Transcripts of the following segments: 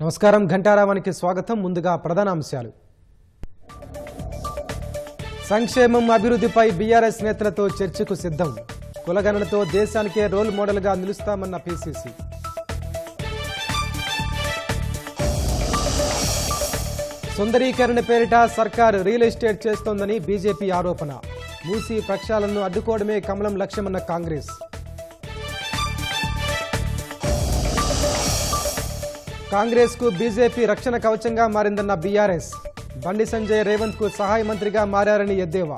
నమస్కారం ఘంటారావానికి స్వాగతం. ముందుగా ప్రధాన అంశాలు. సంక్షేమం అభివృద్ధిపై బీఆర్ఎస్ నేతలతో చర్చకు సిద్ధం. కులగణనతో దేశానికే రోల్ మోడల్గా నిలుస్తామన్న పీసీసీ. సుందరీకరణ పేరిట సర్కారు రియల్ ఎస్టేట్ చేస్తోందని బీజేపీ ఆరోపణ. మూసీ ప్రక్షాళనను అడ్డుకోవడమే కమలం లక్ష్యమన్న కాంగ్రెస్. కాంగ్రెస్ కు బీజేపీ రక్షణ కవచంగా మారిందన్న బీఆర్ఎస్. బండి సంజయ్ రేవంత్ కు సహాయ మంత్రిగా మారారని ఎద్దేవా.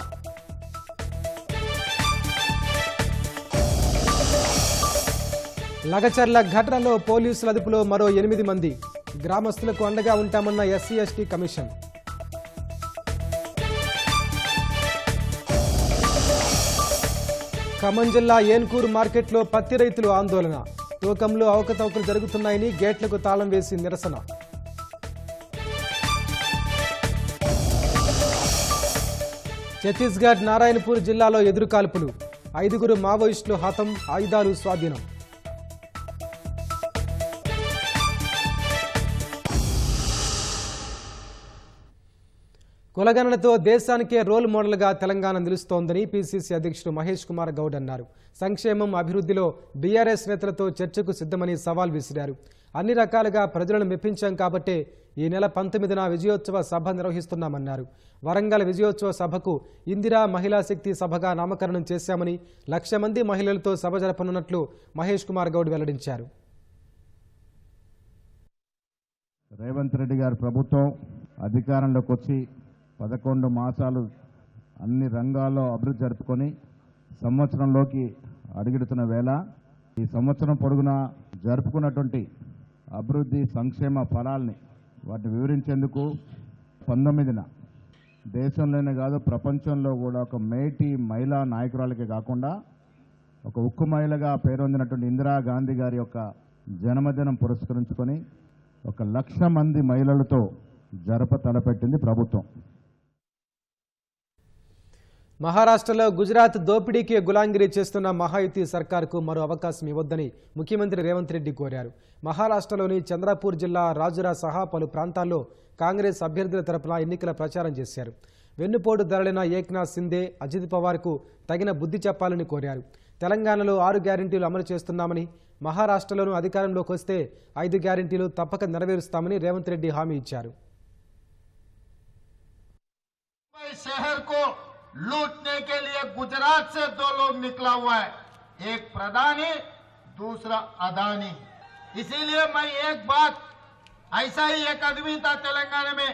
లగచర్ల ఘటనలో పోలీసుల అదుపులో మరో 8 మంది. గ్రామస్తులకు అండగా ఉంటామన్న ఎస్సీ ఎస్టీ కమిషన్. ఖమ్మం జిల్లా ఏన్కూరు మార్కెట్లో పత్తి రైతులు ఆందోళన. తూకంలో అవకతవకలు జరుగుతున్నాయని గేట్లకు తాళం వేసి నిరసన. ఛత్తీస్గఢ్ నారాయణపూర్ జిల్లాలో ఎదురుకాల్పులు. 5 మావోయిస్టులు హతం, ఆయుధాలు స్వాధీనం. కులగణనతో దేశానికే రోల్ మోడల్గా తెలంగాణ నిలుస్తోందని పీసీసీ అధ్యక్షుడు మహేష్ కుమార్ గౌడ్ అన్నారు. సంక్షేమం అభివృద్ధిలో బీఆర్ఎస్ నేతలతో చర్చకు సిద్ధమని సవాల్ విసిరారు. అన్ని రకాలుగా ప్రజలను మెప్పించాం కాబట్టే ఈ నెల 19న విజయోత్సవ సభ నిర్వహిస్తున్నామన్నారు. వరంగల్ విజయోత్సవ సభకు ఇందిరా మహిళా శక్తి సభగా నామకరణం చేశామని 1,00,000 మంది మహిళలతో సభ జరపనున్నట్లు మహేష్ కుమార్ గౌడ్ వెల్లడించారు. రేవంత్ రెడ్డి గారి ప్రభుత్వం అధికారంలోకి వచ్చి 11 మాసాలు అన్ని రంగాల్లో అభివృద్ధి జరుపుకొని సంవత్సరంలోకి అడుగెడుతున్న వేళ ఈ సంవత్సరం పొడుగునా జరుపుకున్నటువంటి అభివృద్ధి సంక్షేమ ఫలాల్ని వాటిని వివరించేందుకు 19న దేశంలోనే కాదు ప్రపంచంలో కూడా ఒక మేటి మహిళా నాయకురాలకే కాకుండా ఒక ఉక్కు మహిళగా పేరొందినటువంటి ఇందిరాగాంధీ గారి యొక్క జన్మదినం పురస్కరించుకొని 1,00,000 మంది మహిళలతో తలపెట్టింది ప్రభుత్వం. మహారాష్ట్రలో గుజరాత్ దోపిడీకి గులాంగిరి చేస్తున్న మహాయుతి సర్కార్కు మరో అవకాశం ఇవ్వొద్దని ముఖ్యమంత్రి రేవంత్ రెడ్డి కోరారు. మహారాష్ట్రలోని చంద్రపూర్ జిల్లా రాజురా సహా పలు ప్రాంతాల్లో కాంగ్రెస్ అభ్యర్థుల తరపున ఎన్నికల ప్రచారం చేశారు. వెన్నుపోటు ధరలైన ఏక్నాథ్ సిందే, అజిత్ పవార్కు తగిన బుద్ధి చెప్పాలని కోరారు. తెలంగాణలో 6 గ్యారెంటీలు అమలు చేస్తున్నామని, మహారాష్ట్రలోనూ అధికారంలోకి వస్తే 5 గ్యారెంటీలు తప్పక నెరవేరుస్తామని రేవంత్ రెడ్డి హామీ ఇచ్చారు. लूटने के लिए गुजरात से 2 लोग निकला हुआ है, एक प्रधानी दूसरा अदानी. इसीलिए मैं एक बात, ऐसा ही एक आदमी था तेलंगाना में,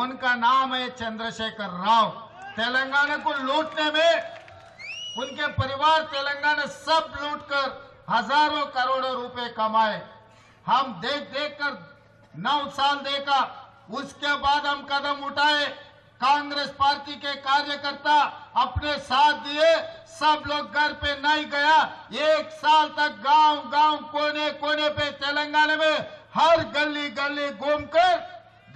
उनका नाम है चंद्रशेखर राव. तेलंगाना को लूटने में उनके परिवार तेलंगाना सब लूटकर हजारों करोड़ों रुपए कमाए. हम देख देख कर 9 साल देखा, उसके बाद हम कदम उठाए. कांग्रेस पार्टी के कार्यकर्ता अपने साथ दिए, सब लोग घर पे नहीं गया. 1 साल तक गांव गांव कोने कोने पे तेलंगाना में हर गली गली घूमकर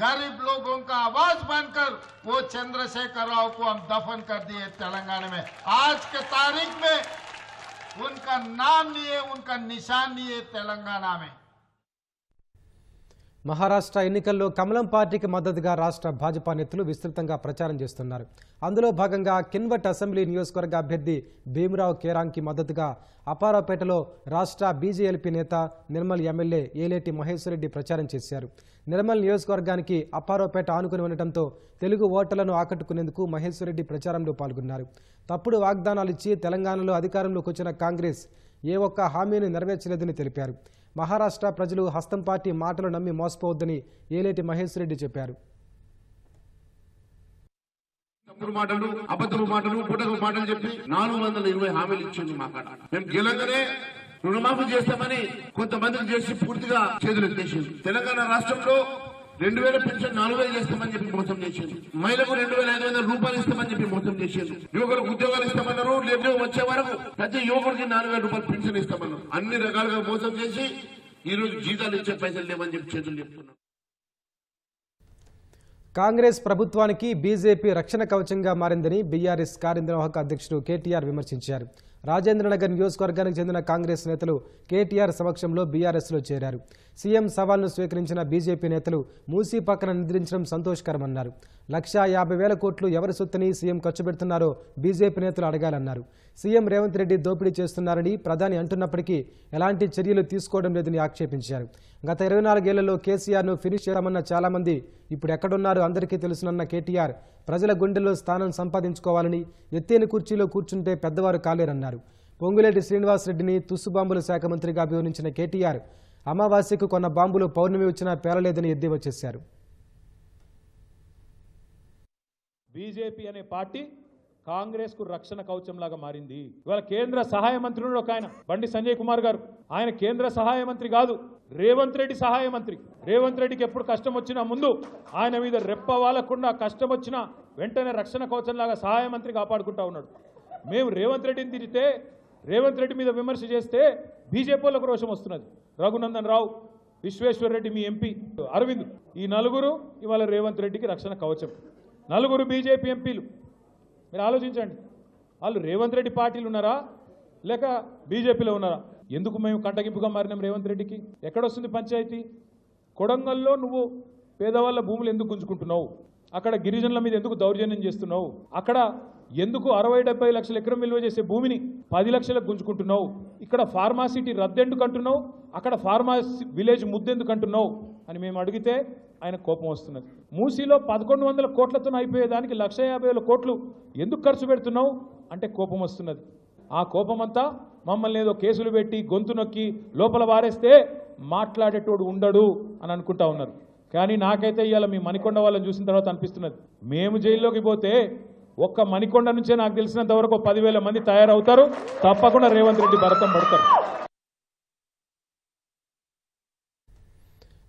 गरीब लोगों का आवाज बनकर वो चंद्रशेखर राव को हम दफन कर दिए तेलंगाना में. आज के तारीख में उनका नाम नहीं है, उनका निशान नहीं है तेलंगाना में. మహారాష్ట్ర ఎన్నికల్లో కమలం పార్టీకి మద్దతుగా రాష్ట్ర భాజపా నేతలు విస్తృతంగా ప్రచారం చేస్తున్నారు. అందులో భాగంగా కిన్వట్ అసెంబ్లీ నియోజకవర్గ అభ్యర్థి భీమరావు కేరాంకి మద్దతుగా అపారావుపేటలో రాష్ట్ర బీజేఎల్పీ నేత నిర్మల్ ఎమ్మెల్యే ఏలేటి మహేశ్వరరెడ్డి ప్రచారం చేశారు. నిర్మల్ నియోజకవర్గానికి అపారావుపేట ఆనుకుని ఉండటంతో తెలుగు ఓటర్లను ఆకట్టుకునేందుకు మహేశ్వరరెడ్డి ప్రచారంలో పాల్గొన్నారు. తప్పుడు వాగ్దానాలు ఇచ్చి తెలంగాణలో అధికారంలోకి వచ్చిన కాంగ్రెస్ ఏ ఒక్క హామీని నెరవేర్చలేదని తెలిపారు. మహారాష్ట్ర ప్రజలు హస్తం పార్టీ మాటలు నమ్మి మోసపోవద్దని ఏలేటి మహేశ్వరరెడ్డి చెప్పారు. అబద్ధపు మాటలు పుట్టకు మాటలు చెప్పి 420 హామీలు ఇచ్చింది మా కాడ. మేము గెలవగానే రుణమాఫీ చేస్తామని కొంతమందికి చేసి పూర్తిగా చేతులు ఎత్తేసింది. తెలంగాణ రాష్ట్రంలో 2,000 పెన్షన్ 4,000 చేస్తామని చెప్పి మోసం చేసింది. మహిళకు 2,500 రూపాయలు ఇస్తామని చెప్పి మోసం చేసింది. యువకులకు ఉద్యోగాలు ఇస్తామన్నారు. లేదు వచ్చే వరకు ప్రతి యువకుడికి 4,000 రూపాయలు పెన్షన్ ఇస్తామన్నారు. అన్ని రకాలుగా మోసం చేసి ఈ రోజు జీతాలు ఇచ్చే పైసలు లేవని చెప్పి చేతులు చెప్తున్నారు. కాంగ్రెస్ ప్రభుత్వానికి బీజేపీ రక్షణ కవచంగా మారిందని బీఆర్ఎస్ కార్యనిర్వాహక అధ్యక్షుడు కేటీఆర్ విమర్శించారు. రాజేంద్రనగర్ నియోజకవర్గానికి చెందిన కాంగ్రెస్ నేతలు కేటీఆర్ సమక్షంలో బీఆర్ఎస్లో చేరారు. సీఎం సవాల్ను స్వీకరించిన బీజేపీ నేతలు మూసీ పక్కన నిద్రించడం సంతోషకరమన్నారు. 1,50,000 కోట్లు ఎవరి సొత్తుని సీఎం ఖర్చు పెడుతున్నారో బీజేపీ నేతలు అడగాలన్నారు. సీఎం రేవంత్ రెడ్డి దోపిడీ చేస్తున్నారని ప్రధాని అంటున్నప్పటికీ ఎలాంటి చర్యలు తీసుకోవడం లేదని ఆక్షేపించారు. గత 24 ఏళ్లలో కేసీఆర్ను ఫినిష్ చేయాలన్న చాలామంది ఇప్పుడు ఎక్కడున్నారో అందరికీ తెలుసునన్న కేటీఆర్ ప్రజల గుండెల్లో స్థానం సంపాదించుకోవాలని, ఎత్తైన కుర్చీలో కూర్చుంటే పెద్దవారు కాలేరన్నారు. పొంగులేటి శ్రీనివాసరెడ్డిని తుస్సుబాంబుల శాఖ మంత్రిగా అభివర్ణించిన కేటీఆర్ అమావాస్యకు కొన్న బాంబులు పౌర్ణమి వచ్చినా పేలలేదని ఎద్దేవా చేశారు. బీజేపీ అనే పార్టీ కాంగ్రెస్ కు రక్షణ కవచంలాగా మారింది. ఇవాళ కేంద్ర సహాయ మంత్రి ఒక ఆయన బండి సంజయ్ కుమార్ గారు, ఆయన కేంద్ర సహాయ మంత్రి కాదు, రేవంత్ రెడ్డి సహాయ మంత్రి. రేవంత్ రెడ్డికి ఎప్పుడు కష్టం వచ్చినా ముందు ఆయన మీద రెప్ప వాలకుండా, కష్టం వచ్చినా వెంటనే రక్షణ కవచంలాగా సహాయ మంత్రి కాపాడుకుంటా ఉన్నాడు. మేము రేవంత్ రెడ్డిని తిరిగితే, రేవంత్ రెడ్డి మీద విమర్శ చేస్తే బీజేపీలకు రోషం వస్తున్నది. రఘునందన్ రావు, విశ్వేశ్వర్ రెడ్డి మీ ఎంపీ, అరవింద్, ఈ నలుగురు ఇవాళ రేవంత్ రెడ్డికి రక్షణ కవచం. నలుగురు బీజేపీ ఎంపీలు. మీరు ఆలోచించండి, వాళ్ళు రేవంత్ రెడ్డి పార్టీలు ఉన్నారా లేక బీజేపీలో ఉన్నారా? ఎందుకు మేము కంటగింపుగా మారినాం రేవంత్ రెడ్డికి? ఎక్కడొస్తుంది పంచాయతీ? కొడంగల్లో నువ్వు పేదవాళ్ళ భూములు ఎందుకు గుంజుకుంటున్నావు? అక్కడ గిరిజనుల మీద ఎందుకు దౌర్జన్యం చేస్తున్నావు? అక్కడ ఎందుకు 60-70 లక్షల ఎకరం విలువ చేసే భూమిని 10 లక్షలకు గుంజుకుంటున్నావు? ఇక్కడ ఫార్మాసిటీ రద్దెందుకు అంటున్నావు? అక్కడ ఫార్మాసి విలేజ్ ముద్దెందుకు అంటున్నావు అని మేము అడిగితే ఆయన కోపం వస్తున్నది. మూసీలో 1100 కోట్లతో అయిపోయేదానికి 1,50,000 కోట్లు ఎందుకు ఖర్చు పెడుతున్నావు అంటే కోపం వస్తున్నది. ఆ కోపమంతా మమ్మల్ని ఏదో కేసులు పెట్టి గొంతు నొక్కి లోపల వారేస్తే మాట్లాడేటోడు ఉండడు అని అనుకుంటా ఉన్నారు. కానీ నాకైతే ఇవాళ మీ మణికొండ వాళ్ళని చూసిన తర్వాత అనిపిస్తున్నది, మేము జైల్లోకి పోతే ఒక్క మణికొండ నుంచే నాకు తెలిసినంత వరకు 10,000 మంది తయారవుతారు. తప్పకుండా రేవంత్ రెడ్డి భరతం పడతారు.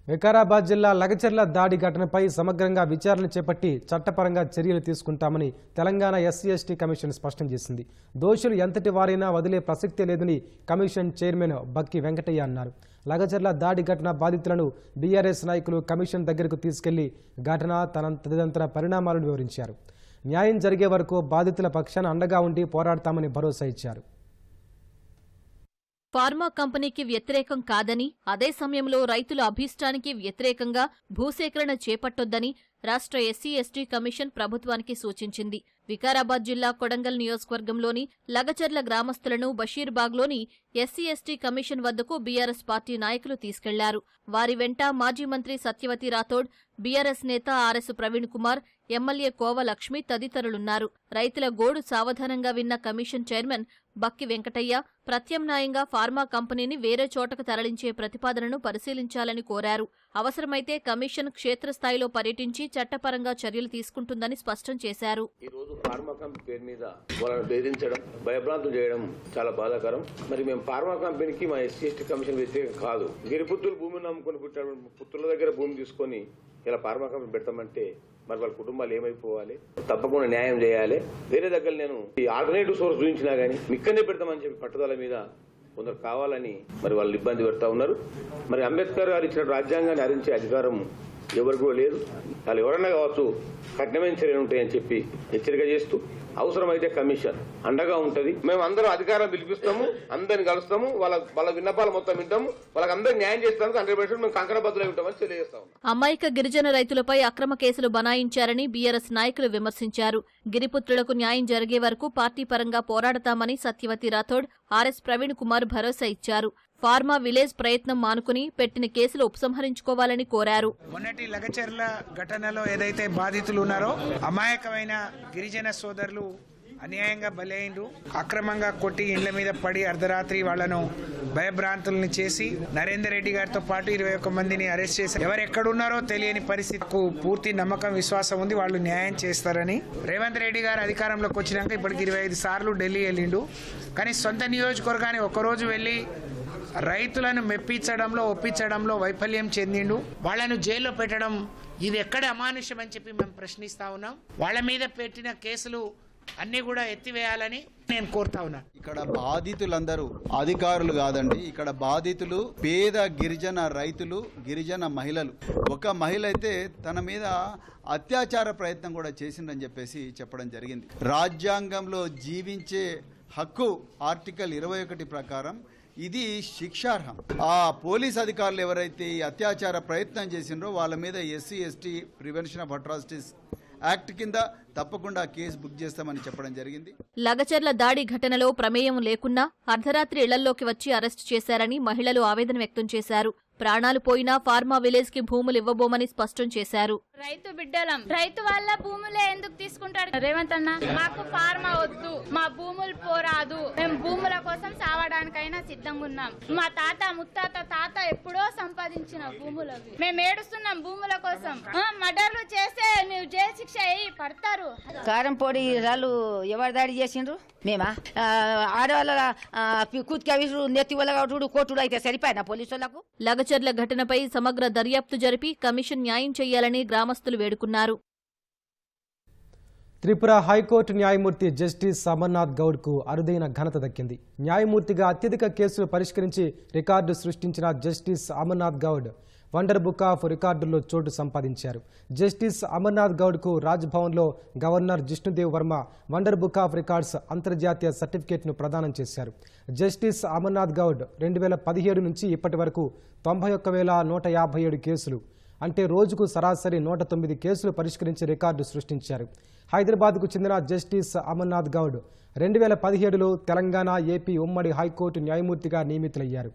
వికారాబాద్ జిల్లా లగచర్ల దాడి ఘటనపై సమగ్రంగా విచారణ చేపట్టి చట్టపరంగా చర్యలు తీసుకుంటామని తెలంగాణ ఎస్సీ/ఎస్టీ కమిషన్ స్పష్టం చేసింది. దోషులు ఎంతటి వారైనా వదిలే ప్రసక్తే లేదని కమిషన్ చైర్మన్ బక్కి వెంకటయ్య అన్నారు. లగచర్ల దాడి ఘటన బాధితులను బీఆర్ఎస్ నాయకులు కమిషన్ దగ్గరకు తీసుకెళ్లి ఘటన తదితర పరిణామాలను వివరించారు. న్యాయం జరిగే వరకు బాధితుల పక్షాన అండగా ఉండి పోరాడతామని భరోసా ఇచ్చారు. ఫార్మా కంపెనీకి వ్యతిరేకం కాదని, అదే సమయంలో రైతుల అభీష్టానికి వ్యతిరేకంగా భూసేకరణ చేపట్టొద్దని రాష్ట్ర ఎస్సీ/ఎస్టీ కమిషన్ ప్రభుత్వానికి సూచించింది. వికారాబాద్ జిల్లా కొడంగల్ నియోజకవర్గంలోని లగచర్ల గ్రామస్తులను బషీర్బాగ్లోని ఎస్సీ/ఎస్టీ కమిషన్ వద్దకు బీఆర్ఎస్ పార్టీ నాయకులు తీసుకెళ్లారు. వారి వెంట మాజీ మంత్రి సత్యవతి రాథోడ్, బీఆర్ఎస్ నేత ఆర్ఎస్ ప్రవీణ్ కుమార్, ఎమ్మెల్యే కోవ లక్ష్మి తదితరులున్నారు. రైతుల గోడు సావధానంగా విన్న కమిషన్ చైర్మన్ బక్కి వెంకటయ్య ప్రత్యామ్నాయంగా ఫార్మా కంపెనీని వేరే చోటకు తరలించే ప్రతిపాదనను పరిశీలించాలని కోరారు. అవసరమైతే కమిషన్ క్షేత్రస్థాయిలో పర్యటించి చట్టపరంగా చర్యలు తీసుకుంటుందని స్పష్టం చేశారు. ఈ రోజు ఫార్మా కంపెనీ పేరు మీద వాళ్ళని బెదిరించడం, భయభ్రాంతులు చేయడం చాలా బాధాకరం. మరి మేము ఫార్మా కంపెనీకి మా ఎస్సీ/ఎస్టీ కమిషన్ వ్యతిరేకం కాదు. గిరిపుత్రులు భూమిని నమ్ముకొని పుట్టాడు, పుత్రుల దగ్గర భూమి తీసుకొని ఇలా ఫార్మా కంపెనీ పెడతామంటే మరి వాళ్ళ కుటుంబాలు ఏమైపోవాలి? తప్పకుండా న్యాయం చేయాలి. వేరే దగ్గర నేను ఈ ఆల్టర్నేటివ్ సోర్స్ చూపించినా గానీ ఇక్కడనే పెడతామని చెప్పి పట్టుదల మీద కొందరు కావాలని మరి వాళ్ళు ఇబ్బంది పెడతా ఉన్నారు. మరి అంబేద్కర్ గారు ఇచ్చిన రాజ్యాంగాన్ని హరించే అధికారం ఎవరికి లేదు. వాళ్ళు ఎవరన్నా కావచ్చు, కఠినమైన చర్యలు ఉంటాయని చెప్పి హెచ్చరిక చేస్తూ అవసరమైతే కమిషన్ అండగా ఉంటది. మేము అందరం అధికారం పిలిపిస్తాము, అందరిని కలుస్తాము, వాళ్ళ విన్నపాలు మొత్తం వింటాము, వాళ్ళకి అందరూ న్యాయం చేస్తాము. 100% మేము కంకణబద్దులై ఉంటామని తెలియజేస్తాము. అమాయక గిరిజన రైతులపై అక్రమ కేసులు బనాయించారని బీఆర్ఎస్ నాయకులు విమర్శించారు. గిరిపుత్రులకు న్యాయం జరిగే వరకు పార్టీ పరంగా పోరాడతామని సత్యవతి రాథోడ్, ఆర్ఎస్ ప్రవీణ్ కుమార్ భరోసా ఇచ్చారు. ఫార్మా విలేజ్ ప్రయత్నం మానుకుని పెట్టిన కేసులు ఉపసంహరించుకోవాలని కోరారు. మొన్నటి లగచర్ల ఘటనలో ఏదైతే బాధితులు ఉన్నారో అమాయకమైన గిరిజన సోదరులు అన్యాయంగా బలైండ్రు, అక్రమంగా కొట్టి ఇండ్ల మీద పడి అర్ధరాత్రి వాళ్లను భయభ్రాంతుల్ని చేసి నరేందర్ రెడ్డి గారితో పాటు 21 మందిని అరెస్ట్ చేశారు. ఎవరెక్కడున్నారో తెలియని పరిస్థితికి పూర్తి నమ్మకం, విశ్వాసం ఉంది వాళ్ళు న్యాయం చేస్తారని. రేవంత్ రెడ్డి గారు అధికారంలోకి వచ్చినాక ఇప్పటికి 25 సార్లు ఢిల్లీ వెళ్ళిండు. కానీ సొంత నియోజకవర్గాన్ని ఒక్కరోజు వెళ్ళి రైతులను మెప్పించడంలో, ఒప్పించడంలో వైఫల్యం చెందిండు. వాళ్లను జైల్లో పెట్టడం ఇది ఎక్కడ అమానుష్యం అని చెప్పి మేము ప్రశ్నిస్తా ఉన్నాం. వాళ్ళ మీద పెట్టిన కేసులు అన్ని కూడా ఎత్తివేయాలని నేను కోరుతా ఉన్నా. ఇక్కడ బాధితులందరూ అధికారులు కాదండి, ఇక్కడ బాధితులు పేద గిరిజన రైతులు, గిరిజన మహిళలు. ఒక మహిళ అయితే తన మీద అత్యాచార ప్రయత్నం కూడా చేసిందని చెప్పేసి చెప్పడం జరిగింది. రాజ్యాంగంలో జీవించే హక్కు ఆర్టికల్ 21 ప్రకారం ఇది శిక్షార్హం. ఆ పోలీస్ అధికారులు ఎవరైతే ఈ అత్యాచార ప్రయత్నం చేసినారో వాళ్ళ మీద SC/ST prevention of atrocities act కింద తప్పకుండా కేసు బుక్ చేస్తామని చెప్పడం జరిగింది. లగచర్ల దాడి ఘటనలో ప్రమేయం లేకున్నా అర్ధరాత్రి ఇళ్లలోకి వచ్చి అరెస్టు చేశారని మహిళలు ఆవేదన వ్యక్తం చేశారు. ప్రాణాలు పోయినా ఫార్మా విలేజ్ కి భూములు ఇవ్వబోమని స్పష్టం చేశారు. రైతు బిడ్డలం, రైతు వాళ్ళ భూములే ఎందుకు తీసుకుంటాడు రేవంత్ అన్న? మాకు ఫార్మా వద్దు, మా భూములు పోరాదు, మేము భూముల కోసం సావడానికైనా సిద్ధంగా ఉన్నాం. మా తాత ముత్తాత ఎప్పుడో సంపాదించిన భూములు అవి. మేము ఏడుస్తున్నాం భూముల కోసం. మర్డర్లు చేస్తే నువ్వు జైలు శిక్ష పడతారు. కారం పొడి రాళ్ళు ఎవరు దాడి చేసిండ్రు? మేమా? ఆడవాళ్ళ కూతుక విసురు నెత్తి వల్ల కోటుడు అయితే సరిపోయినా పోలీసులకు? లగచర్ల ఘటనపై సమగ్ర దర్యాప్తు జరిపి కమిషన్ న్యాయం చేయాలని గ్రామస్తులు వేడుకున్నారు. త్రిపుర హైకోర్టు న్యాయమూర్తి జస్టిస్ అమర్నాథ్ గౌడ్కు అరుదైన ఘనత దక్కింది. న్యాయమూర్తిగా అత్యధిక కేసులు పరిష్కరించి రికార్డు సృష్టించిన justice Amarnath Goud wonder book of రికార్డుల్లో చోటు సంపాదించారు. జస్టిస్ అమర్నాథ్ గౌడ్కు రాజ్భవన్లో governor Jishnudev Varma wonder book of records అంతర్జాతీయ సర్టిఫికేట్ను ప్రదానం చేశారు. జస్టిస్ అమర్నాథ్ గౌడ్ 2017 నుంచి ఇప్పటి వరకు 91,157 కేసులు అంటే రోజుకు సరాసరి 109 కేసులు పరిష్కరించి రికార్డు సృష్టించారు. హైదరాబాద్కు చెందిన జస్టిస్ అమర్నాథ్ గౌడ్ 2017లో తెలంగాణ, ఏపీ ఉమ్మడి హైకోర్టు న్యాయమూర్తిగా నియమితులయ్యారు.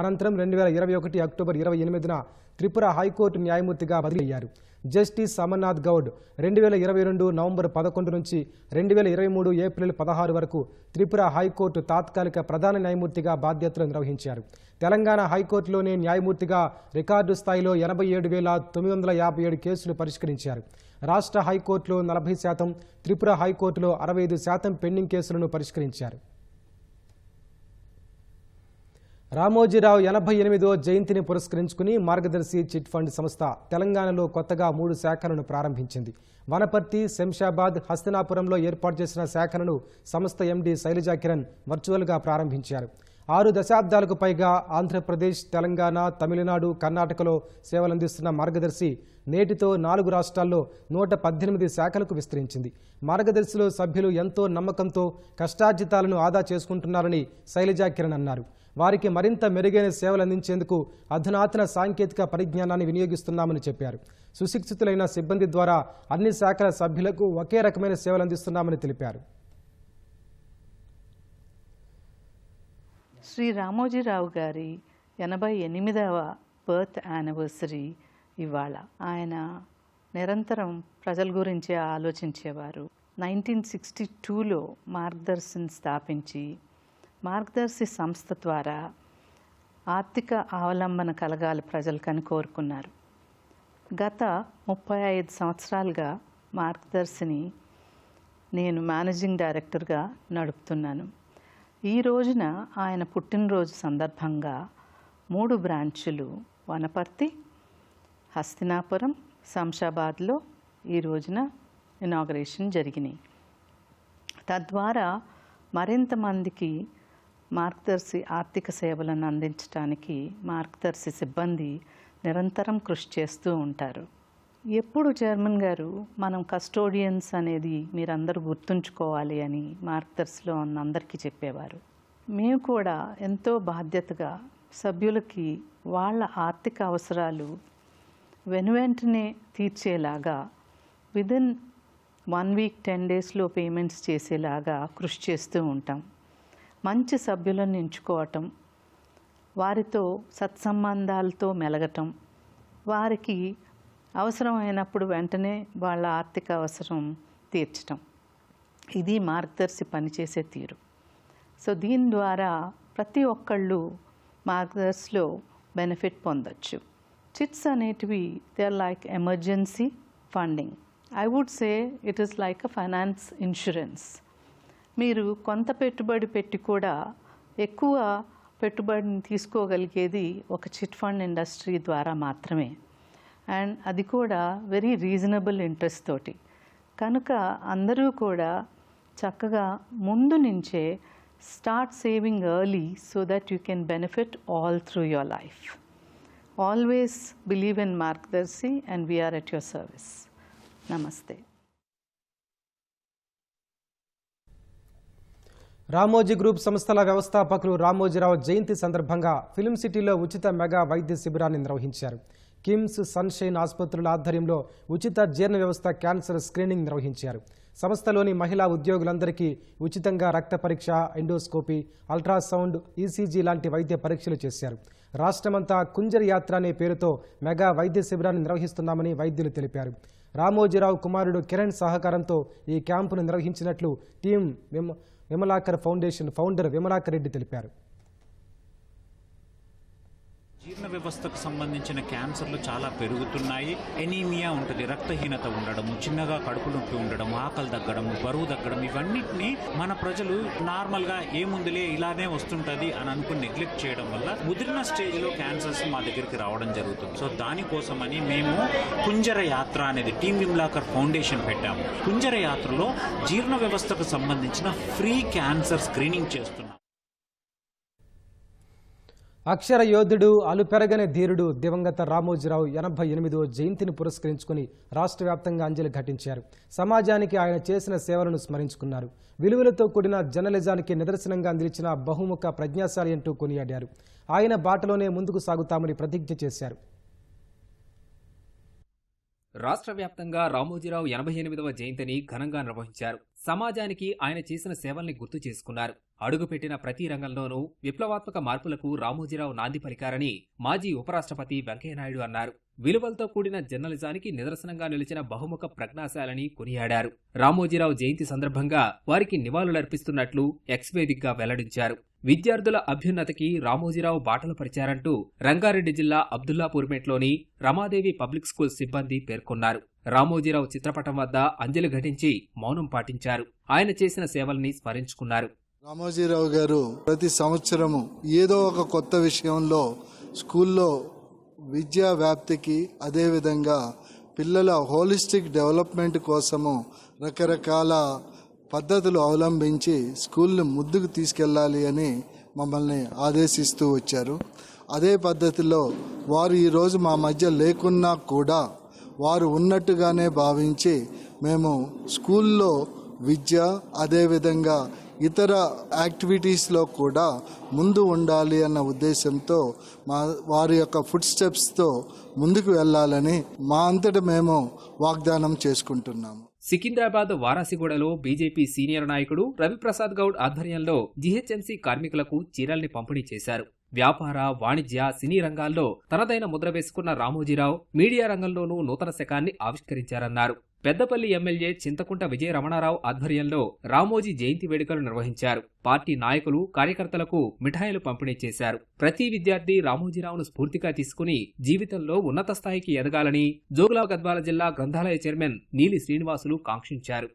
అనంతరం 2021 అక్టోబర్ 28న త్రిపుర హైకోర్టు న్యాయమూర్తిగా బదిలీ అయ్యారు. జస్టిస్ అమర్నాథ్ గౌడ్ 2022 నవంబర్ 11 నుంచి 2023 ఏప్రిల్ 16 వరకు త్రిపుర హైకోర్టు తాత్కాలిక ప్రధాన న్యాయమూర్తిగా బాధ్యతలు నిర్వహించారు. తెలంగాణ హైకోర్టులోనే న్యాయమూర్తిగా రికార్డు స్థాయిలో 87,957 కేసులు పరిష్కరించారు. రాష్ట్ర హైకోర్టులో 40%, త్రిపుర హైకోర్టులో 65% పెండింగ్ కేసులను పరిష్కరించారు. రామోజీరావు 88వ జయంతిని పురస్కరించుకుని మార్గదర్శి చిట్ ఫండ్ సంస్థ తెలంగాణలో కొత్తగా 3 శాఖలను ప్రారంభించింది. వనపర్తి, శంషాబాద్, హస్తినాపురంలో ఏర్పాటు చేసిన శాఖలను సంస్థ ఎండీ శైలజా కిరణ్ వర్చువల్గా ప్రారంభించారు. 6 దశాబ్దాలకు పైగా ఆంధ్రప్రదేశ్, తెలంగాణ, తమిళనాడు, కర్ణాటకలో సేవలందిస్తున్న మార్గదర్శి నేటితో 4 రాష్ట్రాల్లో 118 శాఖలకు విస్తరించింది. మార్గదర్శిలో సభ్యులు ఎంతో నమ్మకంతో కష్టార్జితాలను ఆదా చేసుకుంటున్నారని శైలజా కిరణ్ అన్నారు. వారికి మరింత మెరుగైన సేవలు అందించేందుకు అధునాతన సాంకేతిక పరిజ్ఞానాన్ని వినియోగిస్తున్నామని చెప్పారు. సుశిక్షితులైన సిబ్బంది ద్వారా అన్ని శాఖల సభ్యులకు ఒకే రకమైన సేవలు అందిస్తున్నామని తెలిపారు. శ్రీ రామోజీరావు గారి 88వ బర్త్ యానివర్సరీ ఇవాళ. ఆయన నిరంతరం ప్రజల గురించి ఆలోచించేవారు. 1962లో మార్గదర్శిని స్థాపించి మార్గదర్శి సంస్థ ద్వారా ఆర్థిక అవలంబన కలగాలి ప్రజలకని కోరుకున్నారు. గత 35 సంవత్సరాలుగా మార్గదర్శిని నేను మేనేజింగ్ డైరెక్టర్గా నడుపుతున్నాను. ఈ రోజున ఆయన పుట్టినరోజు సందర్భంగా 3 బ్రాంచులు వనపర్తి, హస్తినాపురం, శంషాబాద్లో ఈ రోజున ఇనాగరేషన్ జరిగినాయి. తద్వారా మరింత మందికి మార్గదర్శి ఆర్థిక సేవలను అందించడానికి మార్గదర్శి సిబ్బంది నిరంతరం కృషి చేస్తూ ఉంటారు. ఎప్పుడు చైర్మన్ గారు మనం కస్టోడియన్స్ అనేది మీరందరూ గుర్తుంచుకోవాలి అని మార్గదర్శిలో ఉన్న అందరికీ చెప్పేవారు. మేము కూడా ఎంతో బాధ్యతగా సభ్యులకి వాళ్ళ ఆర్థిక అవసరాలు వెనువెంటనే తీర్చేలాగా విదిన్ 1 వీక్ 10 డేస్లో పేమెంట్స్ చేసేలాగా కృషి చేస్తూ ఉంటాం. మంచి సభ్యులను ఎంచుకోవటం, వారితో సత్సంబంధాలతో మెలగటం, వారికి అవసరమైనప్పుడు వెంటనే వాళ్ళ ఆర్థిక అవసరం తీర్చటం, ఇది మార్గదర్శి పనిచేసే తీరు. సో దీని ద్వారా ప్రతి ఒక్కళ్ళు మార్గదర్శిలో బెనిఫిట్ పొందొచ్చు. చిట్స్ అనేటివి they are like emergency funding. I would say it is like a finance insurance. మీరు కొంత పెట్టుబడి పెట్టి కూడా ఎక్కువ పెట్టుబడిని తీసుకోగలిగేది ఒక చిట్ ఫండ్ ఇండస్ట్రీ ద్వారా మాత్రమే, అండ్ అది కూడా వెరీ రీజనబుల్ ఇంట్రెస్ట్ తోటి. కనుక అందరూ కూడా చక్కగా ముందు నుంచే start saving early so that you can benefit all through your life. Always believe in Margadarsi and we are at your service. నమస్తే. రామోజీ గ్రూప్ సంస్థల వ్యవస్థాపకులు రామోజీరావు జయంతి సందర్భంగా ఫిల్మ్ సిటీలో ఉచిత మెగా వైద్య శిబిరాన్ని నిర్వహించారు. కిమ్స్ సన్షైన్ ఆసుపత్రుల ఆధ్వర్యంలో ఉచిత జీర్ణ వ్యవస్థ క్యాన్సర్ స్క్రీనింగ్ నిర్వహించారు. సంస్థలోని మహిళా ఉద్యోగులందరికీ ఉచితంగా రక్త పరీక్ష, ఎండోస్కోపీ, అల్ట్రాసౌండ్, ఈసీజీ లాంటి వైద్య పరీక్షలు చేశారు. రాష్ట్రమంతా కుంజర యాత్ర అనే పేరుతో మెగా వైద్య శిబిరాన్ని నిర్వహిస్తున్నామని వైద్యులు తెలిపారు. రామోజీరావు కుమారుడు కిరణ్ సహకారంతో ఈ క్యాంపును నిర్వహించినట్లు team Vimalakar foundation founder Vimalakar Reddy తెలిపారు. జీర్ణ వ్యవస్థకు సంబంధించిన క్యాన్సర్లు చాలా పెరుగుతున్నాయి. ఎనీమియా ఉంటుంది, రక్తహీనత ఉండడము, చిన్నగా కడుపు నొప్పి ఉండడం, ఆకలి తగ్గడం, బరువు తగ్గడం, ఇవన్నిటిని మన ప్రజలు నార్మల్గా ఏముందిలే ఇలానే వస్తుంటుంది అని అనుకుని నెగ్లెక్ట్ చేయడం వల్ల ముదిరిన స్టేజ్లో క్యాన్సర్స్ మా దగ్గరికి రావడం జరుగుతుంది. సో దానికోసమని మేము కుంజర యాత్ర అనేది టీం విమలాకర్ ఫౌండేషన్ పెట్టాము. కుంజర యాత్రలో జీర్ణ వ్యవస్థకు సంబంధించిన ఫ్రీ క్యాన్సర్ స్క్రీనింగ్ చేస్తున్నాం. అక్షర యోధుడు, అలుపెరగని ధీరుడు దివంగత రామోజీరావు 88వ జయంతిని పురస్కరించుకుని రాష్ట్ర వ్యాప్తంగా అంజలి ఘటించారు. సమాజానికి ఆయన చేసిన సేవలను స్మరించుకున్నారు. విలువలతో కూడిన జర్నలిజానికి నిదర్శనంగా నిలిచిన బహుముఖ ప్రజ్ఞాశాలి అంటూ కొనియాడారు. ఆయన బాటలోనే ముందుకు సాగుతామని ప్రతిజ్ఞ చేశారు. రాష్ట్ర వ్యాప్తంగా రామోజీరావు 88వ జయంతిని ఘనంగా నిర్వహించారు. సమాజానికి ఆయన చేసిన సేవల్ని గుర్తు చేసుకున్నారు. అడుగుపెట్టిన ప్రతి రంగంలోనూ విప్లవాత్మక మార్పులకు రామోజీరావు నాంది పలికారని మాజీ ఉపరాష్ట్రపతి వెంకయ్యనాయుడు అన్నారు. విలువలతో కూడిన జర్నలిజానికి నిదర్శనంగా నిలిచిన బహుముఖ ప్రజ్ఞాశాలని కొనియాడారు. రామోజీరావు జయంతి సందర్భంగా వారికి నివాళులర్పిస్తున్నట్లు ఎక్స్ వేదికగా వెల్లడించారు. విద్యార్థుల అభ్యున్నతికి రామోజీరావు బాటలు పరిచారంటూ రంగారెడ్డి జిల్లా అబ్దుల్లాపూర్మేట్లోని రమాదేవి పబ్లిక్ స్కూల్ సిబ్బంది పేర్కొన్నారు. రామోజీరావు చిత్రపటం వద్ద అంజలి ఘటించి మౌనం పాటించారు. ఆయన చేసిన సేవల్ని స్మరించుకున్నారు. రామోజీరావు గారు ప్రతి సంవత్సరము ఏదో ఒక కొత్త విషయంలో స్కూల్లో విద్యా వ్యాప్తికి, అదేవిధంగా పిల్లల హోలిస్టిక్ డెవలప్మెంట్ కోసము రకరకాల పద్ధతులు అవలంబించి స్కూల్ని ముందుకు తీసుకెళ్లాలి అని మమ్మల్ని ఆదేశిస్తూ వచ్చారు. అదే పద్ధతిలో వారు ఈరోజు మా మధ్య లేకున్నా కూడా వారు ఉన్నట్టుగానే భావించి మేము స్కూల్లో విద్య, అదేవిధంగా ఇతర యాక్టివిటీస్లో కూడా ముందు ఉండాలి అన్న ఉద్దేశంతో వారి యొక్క ఫుట్ స్టెప్స్తో ముందుకు వెళ్లాలని మా అంతటా మేము వాగ్దానం చేసుకుంటున్నాము. సికింద్రాబాద్ వారాసిగూడలో బీజేపీ సీనియర్ నాయకుడు రవిప్రసాద్ గౌడ్ ఆధ్వర్యంలో జీహెచ్ఎంసీ కార్మికులకు చీరల్ని పంపిణీ చేశారు. వ్యాపార, వాణిజ్య, సినీ రంగాల్లో తనదైన ముద్ర వేసుకున్న రామోజీరావు మీడియా రంగంలోనూ నూతన శకాన్ని ఆవిష్కరించారన్నారు. పెద్దపల్లి ఎమ్మెల్యే చింతకుంట విజయ రమణారావు ఆధ్వర్యంలో రామోజీ జయంతి వేడుకలు నిర్వహించారు. పార్టీ నాయకులు, కార్యకర్తలకు మిఠాయిలు పంపిణీ చేశారు. ప్రతి విద్యార్థి రామోజీరావును స్ఫూర్తిగా తీసుకుని జీవితంలో ఉన్నత స్థాయికి ఎదగాలని జోగులాంబ గద్వాల జిల్లా గ్రంథాలయ చైర్మన్ నీలి శ్రీనివాసులు కాంక్షించారు.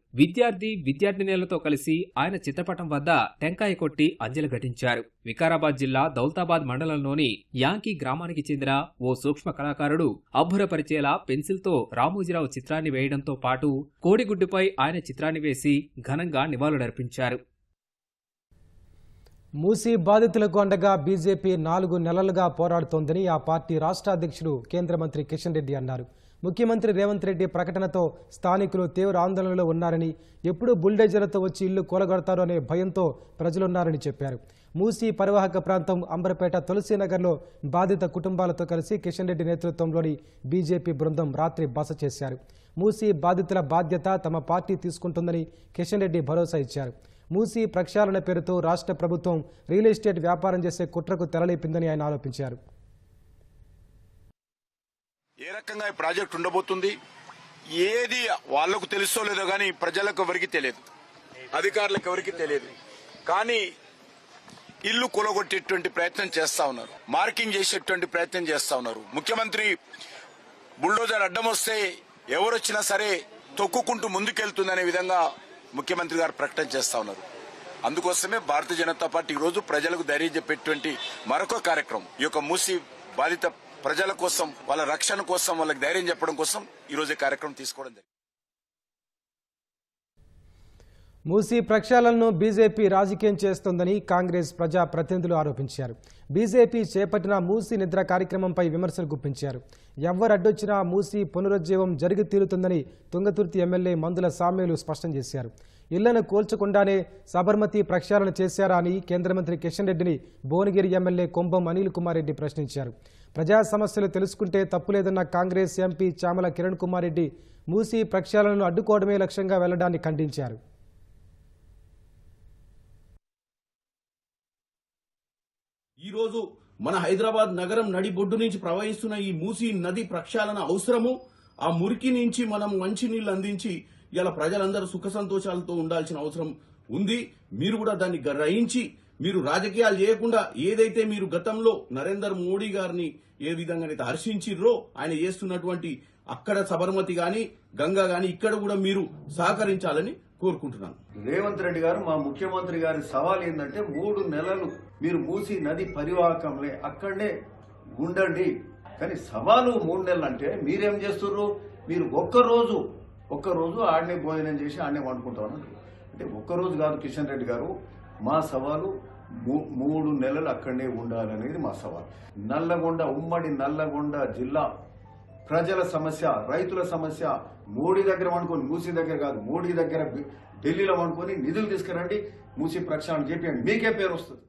విద్యార్థినులతో కలిసి ఆయన చిత్రపటం వద్ద టెంకాయ కొట్టి అంజలి ఘటించారు. వికారాబాద్ జిల్లా దౌలతాబాద్ మండలంలోని యాంకీ గ్రామానికి చెందిన ఓ సూక్ష్మ కళాకారుడు అబ్బురపరిచేలా పెన్సిల్తో రామోజీరావు చిత్రాన్ని వేయడంతో పాటు కోడిగుడ్డుపై ఆయన చిత్రాన్ని వేసి ఘనంగా నివాళులర్పించారు. మూసీ బాధితులకు అండగా బీజేపీ 4 నెలలుగా పోరాడుతోందని ఆ పార్టీ రాష్ట్ర అధ్యక్షుడు కేంద్ర మంత్రి కిషన్ రెడ్డి అన్నారు. ముఖ్యమంత్రి రేవంత్ రెడ్డి ప్రకటనతో స్థానికులు తీవ్ర ఆందోళనలో ఉన్నారని, ఎప్పుడు బుల్డేజర్లతో వచ్చి ఇల్లు కూలగొడతారో అనే భయంతో ప్రజలున్నారని చెప్పారు. మూసీ పరివాహక ప్రాంతం అంబర్పేట తులసీనగర్లో బాధిత కుటుంబాలతో కలిసి కిషన్ రెడ్డి నేతృత్వంలోని బీజేపీ బృందం రాత్రి బస చేశారు. మూసీ బాధితుల బాధ్యత తమ పార్టీ తీసుకుంటుందని కిషన్ రెడ్డి భరోసా ఇచ్చారు. మూసీ ప్రక్షాళన పేరుతో రాష్ట్ర ప్రభుత్వం రియల్ ఎస్టేట్ వ్యాపారం చేసే కుట్రకు తెరలేపిందని ఆయన ఆరోపించారు. ఏ రకంగా ఈ ప్రాజెక్ట్ ఉండబోతుంది, ఏది వాళ్లకు తెలుసో లేదో కానీ ప్రజలకు ఎవరికి తెలియదు, అధికారులకు ఎవరికి తెలియదు. కానీ ఇల్లు కూలగొట్టేటువంటి ప్రయత్నం చేస్తా ఉన్నారు, మార్కింగ్ చేసేటువంటి ప్రయత్నం చేస్తా ఉన్నారు. ముఖ్యమంత్రి బుల్డోజర్ అడ్డం వస్తే ఎవరొచ్చినా సరే తొక్కుకుంటూ ముందుకెళ్తుందనే విధంగా ముఖ్యమంత్రి గారు ప్రకటన చేస్తా ఉన్నారు. అందుకోసమే భారతీయ జనతా పార్టీ ఈ రోజు ప్రజలకు ధైర్యం చెప్పేటువంటి మరొక కార్యక్రమం, ఈ యొక్క మూసీ బాధిత ప్రజల కోసం, వాళ్ళ రక్షణ కోసం, వాళ్ళకి ధైర్యం చెప్పడం కోసం ఈ రోజు కార్యక్రమం తీసుకోవడం జరిగింది. మూసీ ప్రక్షాళనను బీజేపీ రాజకీయం చేస్తోందని కాంగ్రెస్ ప్రజా ప్రతినిధులు ఆరోపించారు. బీజేపీ చేపట్టిన మూసీ నిద్ర కార్యక్రమంపై విమర్శలు గుప్పించారు. ఎవరడ్డొచ్చినా మూసీ పునరుజ్జీవం జరిగి తీరుతుందని తుంగతుర్తి ఎమ్మెల్యే మందుల సామ్యులు స్పష్టం చేశారు. ఇళ్లను కూల్చకుండానే సబర్మతి ప్రక్షాళన చేశారా అని కేంద్ర మంత్రి కిషన్ రెడ్డిని భువనగిరి ఎమ్మెల్యే కొంబం అనిల్ కుమార్ రెడ్డి ప్రశ్నించారు. ప్రజా సమస్యలు తెలుసుకుంటే తప్పులేదన్న కాంగ్రెస్ ఎంపీ చామల కిరణ్ కుమార్ రెడ్డి మూసీ ప్రక్షాళనను అడ్డుకోవడమే లక్ష్యంగా వెళ్లడాన్ని ఖండించారు. ఈరోజు మన హైదరాబాద్ నగరం నడిబొడ్డు నుంచి ప్రవహిస్తున్న ఈ మూసీ నది ప్రక్షాళన అవసరము. ఆ మురికి నుంచి మనం మంచినీళ్లు అందించి ఇలా ప్రజలందరూ సుఖ సంతోషాలతో ఉండాల్సిన అవసరం ఉంది. మీరు కూడా దాన్ని గ్రహించి మీరు రాజకీయాలు చేయకుండా ఏదైతే మీరు గతంలో నరేందర్ మోడీ గారిని ఏ విధంగానైతే హర్షించిర్రో ఆయన చేస్తున్నటువంటి అక్కడ సబర్మతి గాని గంగా గాని ఇక్కడ కూడా మీరు సహకరించాలని కోరుకుంటున్నాను. రేవంత్ రెడ్డి గారు మా ముఖ్యమంత్రి గారి సవాల్ ఏంటంటే 3 నెలలు మీరు మూసీ నది పరివాహకంలే అక్కడనే ఉండండి. కానీ సవాలు 3 నెలలు అంటే మీరేం చేస్తుర్రు? మీరు ఒక్కరోజు ఆడనే భోజనం చేసి ఆడనే వండుకుంటామని అంటే ఒక్కరోజు కాదు కిషన్ రెడ్డి గారు. మా సవాలు 3 నెలలు అక్కడనే ఉండాలనేది మా సవాల్. నల్లగొండ ఉమ్మడి నల్లగొండ జిల్లా ప్రజల సమస్య, రైతుల సమస్య మోడీ దగ్గర వండుకొని, మూసీ దగ్గర కాదు మోడీ దగ్గర ఢిల్లీలో వండుకొని నిధులు తీసుకురండి, మూసీ ప్రక్షాళన చేయండి, మీకే పేరు వస్తుంది.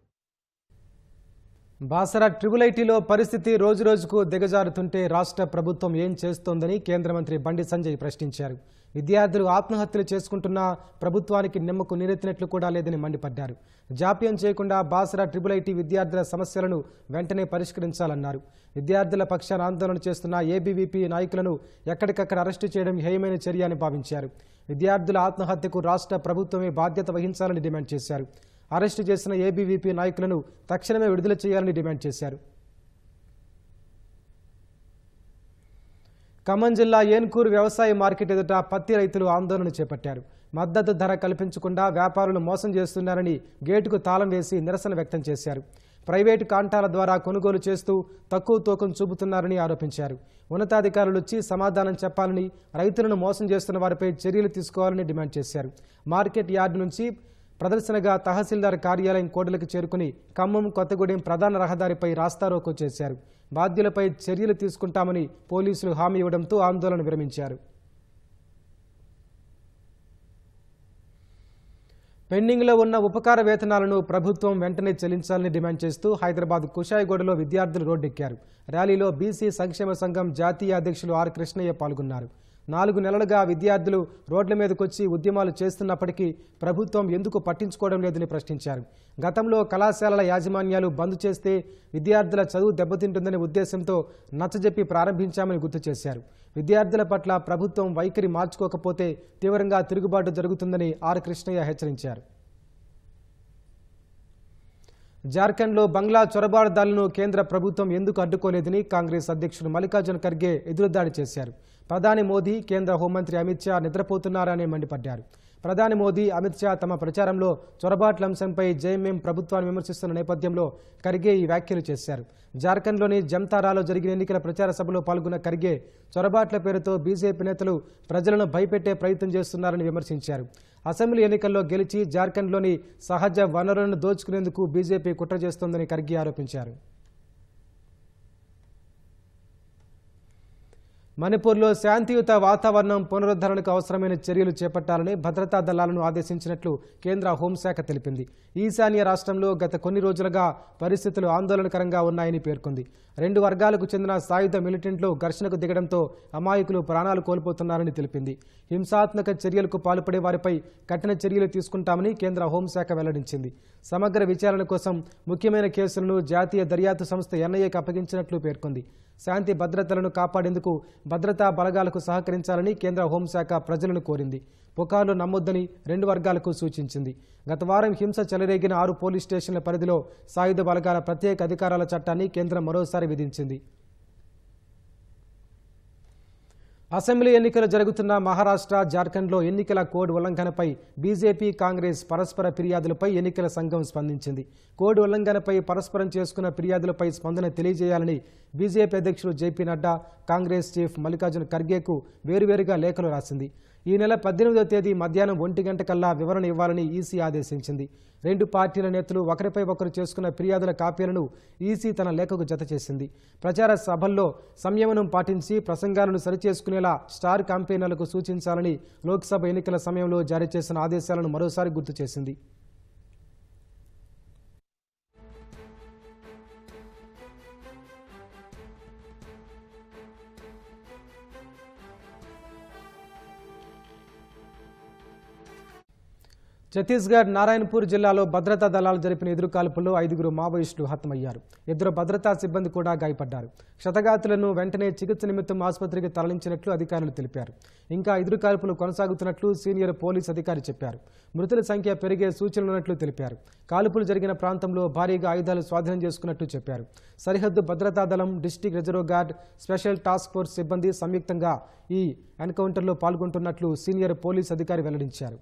బాసరా ట్రిపుల్ ఐటీలో పరిస్థితి రోజురోజుకు దిగజారుతుంటే రాష్ట్ర ప్రభుత్వం ఏం చేస్తోందని కేంద్ర మంత్రి బండి సంజయ్ ప్రశ్నించారు. విద్యార్థులు ఆత్మహత్యలు చేసుకుంటున్నా ప్రభుత్వానికి నిమ్మకు నీరెత్తినట్లు కూడా లేదని మండిపడ్డారు. జాప్యం చేయకుండా బాసరా ట్రిపుల్ ఐటీ విద్యార్థుల సమస్యలను వెంటనే పరిష్కరించాలన్నారు. విద్యార్థుల పక్షాన ఆందోళన చేస్తున్న ఏబీవీపీ నాయకులను ఎక్కడికక్కడ అరెస్టు చేయడం హేయమైన చర్య అని భావించారు. విద్యార్థుల ఆత్మహత్యకు రాష్ట్ర ప్రభుత్వమే బాధ్యత వహించాలని డిమాండ్ చేశారు. అరెస్టు చేసిన ఏబీవీపీ నాయకులను తక్షణమే విడుదల చేయాలని డిమాండ్ చేశారు. ఖమ్మం జిల్లా ఏన్కూరు వ్యవసాయ మార్కెట్ ఎదుట పత్తి రైతులు ఆందోళన చేపట్టారు. మద్దతు ధర కల్పించకుండా వ్యాపారులు మోసం చేస్తున్నారని గేటుకు తాళం వేసి నిరసన వ్యక్తం చేశారు. ప్రైవేటు కాంటాల ద్వారా కొనుగోలు చేస్తూ తక్కువ తూకం చూపుతున్నారని ఆరోపించారు. ఉన్నతాధికారులు వచ్చి సమాధానం చెప్పాలని, రైతులను మోసం చేస్తున్న వారిపై చర్యలు తీసుకోవాలని డిమాండ్ చేశారు. మార్కెట్ యార్డు నుంచి ప్రదర్శనగా తహసీల్దార్ కార్యాలయం కోడలకు చేరుకుని ఖమ్మం కొత్తగూడెం ప్రధాన రహదారిపై రాస్తారోకో చేశారు. బాధ్యులపై చర్యలు తీసుకుంటామని పోలీసులు హామీ ఇవ్వడంతో ఆందోళన విరమించారు. పెండింగ్లో ఉన్న ఉపకార వేతనాలను ప్రభుత్వం వెంటనే చెల్లించాలని డిమాండ్ చేస్తూ హైదరాబాద్ కుషాయిగూడలో విద్యార్థులు రోడ్డెక్కారు. ర్యాలీలో బీసీ సంక్షేమ సంఘం జాతీయ అధ్యక్షులు ఆర్ కృష్ణయ్య పాల్గొన్నారు. 4 నెలలుగా విద్యార్థులు రోడ్ల మీదకొచ్చి ఉద్యమాలు చేస్తున్నప్పటికీ ప్రభుత్వం ఎందుకు పట్టించుకోవడం లేదని ప్రశ్నించారు. గతంలో కళాశాలల యాజమాన్యాలు బంద్ చేస్తే విద్యార్థుల చదువు దెబ్బతింటుందనే ఉద్దేశంతో నచ్చజెప్పి ప్రారంభించామని గుర్తు చేశారు. విద్యార్థుల పట్ల ప్రభుత్వం వైఖరి మార్చుకోకపోతే తీవ్రంగా తిరుగుబాటు జరుగుతుందని ఆర్ కృష్ణయ్య హెచ్చరించారు. జార్ఖండ్లో బంగ్లా చొరబాటుదారులను కేంద్ర ప్రభుత్వం ఎందుకు అడ్డుకోలేదని కాంగ్రెస్ అధ్యక్షుడు మల్లికార్జున ఖర్గే ఎదురుదాడి చేశారు. ప్రధాని మోదీ, కేంద్ర హోంమంత్రి అమిత్ షా నిద్రపోతున్నారని మండిపడ్డారు. ప్రధాని మోదీ, అమిత్ షా తమ ప్రచారంలో చొరబాట్ల అంశంపై జేఎంఎం ప్రభుత్వాన్ని విమర్శిస్తున్న నేపథ్యంలో ఖర్గే ఈ వ్యాఖ్యలు చేశారు. జార్ఖండ్లోని జమ్తారాలో జరిగిన ఎన్నికల ప్రచార సభలో పాల్గొన్న ఖర్గే చొరబాట్ల పేరుతో బీజేపీ నేతలు ప్రజలను భయపెట్టే ప్రయత్నం చేస్తున్నారని విమర్శించారు. అసెంబ్లీ ఎన్నికల్లో గెలిచి జార్ఖండ్లోని సహజ వనరులను దోచుకునేందుకు బీజేపీ కుట్ర చేస్తోందని ఖర్గే ఆరోపించారు. మణిపూర్లో శాంతియుత వాతావరణం పునరుద్ధరణకు అవసరమైన చర్యలు చేపట్టాలని భద్రతా దళాలను ఆదేశించినట్లు కేంద్ర హోంశాఖ తెలిపింది. ఈశాన్య రాష్ట్రంలో గత కొన్ని రోజులుగా పరిస్థితులు ఆందోళనకరంగా ఉన్నాయని పేర్కొంది. 2 వర్గాలకు చెందిన సాయుధ మిలిటెంట్లు ఘర్షణకు దిగడంతో అమాయకులు ప్రాణాలు కోల్పోతున్నారని తెలిపింది. హింసాత్మక చర్యలకు పాల్పడే వారిపై కఠిన చర్యలు తీసుకుంటామని కేంద్ర హోంశాఖ వెల్లడించింది. సమగ్ర విచారణ కోసం ముఖ్యమైన కేసులను జాతీయ దర్యాప్తు సంస్థ ఎన్ఐఏకి అప్పగించినట్లు పేర్కొంది. శాంతి భద్రతలను కాపాడేందుకు భద్రతా బలగాలకు సహకరించాలని కేంద్ర హోంశాఖ ప్రజలను కోరింది. పుకార్లు నమ్మొద్దని 2 వర్గాలకు సూచించింది. గత వారం హింస చెలరేగిన 6 పోలీస్ స్టేషన్ల పరిధిలో సాయుధ బలగాల ప్రత్యేక అధికారాల చట్టాన్ని కేంద్రం మరోసారి విధించింది. అసెంబ్లీ ఎన్నికలు జరుగుతున్న మహారాష్ట్ర, జార్ఖండ్లో ఎన్నికల కోడ్ ఉల్లంఘనపై బీజేపీ, కాంగ్రెస్ పరస్పర ఫిర్యాదులపై ఎన్నికల సంఘం స్పందించింది. కోడ్ ఉల్లంఘనపై పరస్పరం చేసుకున్న ఫిర్యాదులపై స్పందన తెలియజేయాలని బీజేపీ అధ్యక్షుడు జేపీ నడ్డా, కాంగ్రెస్ చీఫ్ మల్లికార్జున ఖర్గేకు వేరువేరుగా లేఖలు రాసింది. ఈ నెల 18వ తేదీ మధ్యాహ్నం 1 గంట కల్లా వివరణ ఇవ్వాలని ఈసీ ఆదేశించింది. 2 పార్టీల నేతలు ఒకరిపై ఒకరు చేసుకున్న ఫిర్యాదుల కాపీలను ఈసీ తన లేఖకు జతచేసింది. ప్రచార సభల్లో సంయమనం పాటించి ప్రసంగాలను సరిచేసుకునేలా స్టార్ క్యాంపెయినర్లకు సూచించాలని లోక్సభ ఎన్నికల సమయంలో జారీ చేసిన ఆదేశాలను మరోసారి గుర్తు చేసింది. ఛత్తీస్గఢ్ నారాయణపూర్ జిల్లాలో భద్రతా దళాలు జరిపిన ఎదురుకాల్పుల్లో 5 మావోయిస్టులు హతమయ్యారు. 2 భద్రతా సిబ్బంది కూడా గాయపడ్డారు. క్షతగాతులను వెంటనే చికిత్స నిమిత్తం ఆసుపత్రికి తరలించినట్లు అధికారులు తెలిపారు. ఇంకా ఎదురుకాల్పులు కొనసాగుతున్నట్లు సీనియర్ పోలీస్ అధికారి చెప్పారు. మృతుల సంఖ్య పెరిగే సూచనలున్నట్లు తెలిపారు. కాల్పులు జరిగిన ప్రాంతంలో భారీగా ఆయుధాలు స్వాధీనం చేసుకున్నట్లు చెప్పారు. సరిహద్దు భద్రతా దళం, district reserve guard, special task force సిబ్బంది సంయుక్తంగా ఈ ఎన్కౌంటర్లో పాల్గొంటున్నట్లు సీనియర్ పోలీస్ అధికారి వెల్లడించారు.